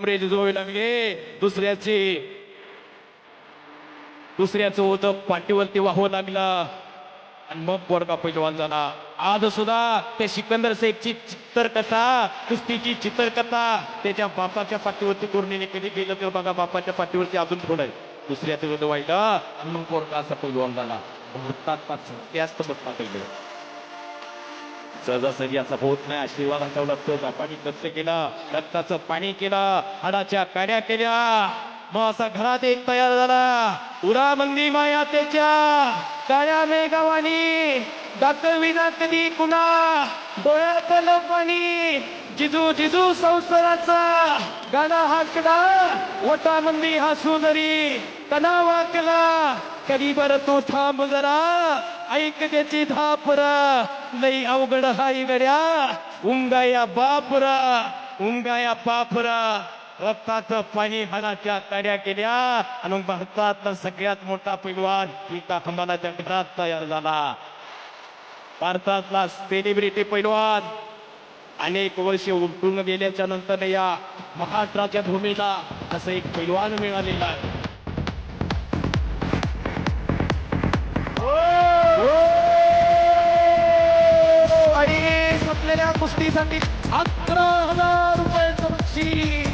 कमरे झुजवावे लागले. दुसऱ्याचं होतं पाठीवरती वाहू लागला आणि मग बोडका पैलवान झाला. आज सुद्धा त्या सिकंदर शेखची चित्रकथा, कुस्तीची चित्रकथा त्याच्या बापाच्या पाठीवरती कोरणीने कधी गेलं तेव्हा बघा, बापाच्या पाठीवरती अजून थोडं आहे. दुसऱ्याचं होतं वाईला आणि मग बोडका असा पैलवान झाला. त्याच सहजासहजी असा होत नाही. आशीर्वादाचा लागतो. पाणी कष्ट केला, रक्ताचं पाणी केलं, हाडाच्या काड्या केल्या, मग असा घरात एक तयार झाला. उरामंदी माया त्याच्या काळ्या मेघावानी दाखविना कधी कुणा डोळ्यातलं पाणी. जिजू जिजू संसाराचा गाणा हाकला, वटामंदी हसू जरी कना वाकला. कधी बर तू थांब जरा, ऐक त्याची धापरा, लई अवघड हाय गड्या उंगाया बापरा, उंगाया बापरा. रक्ताचं पाणी हाडाच्या काड्या केल्या आणि भारतातला सगळ्यात मोठा पैलवान एका खंडाच्या घरात तयार झाला. भारतातला सेलिब्रिटी पैलवान अनेक वर्ष उलटून गेल्याच्या नंतर या महाराष्ट्राच्या भूमीला असं एक पैलवान मिळालेला आहे. आणि संपलेल्या कुस्तीसाठी 11,000 रुपयाचं बक्षीस.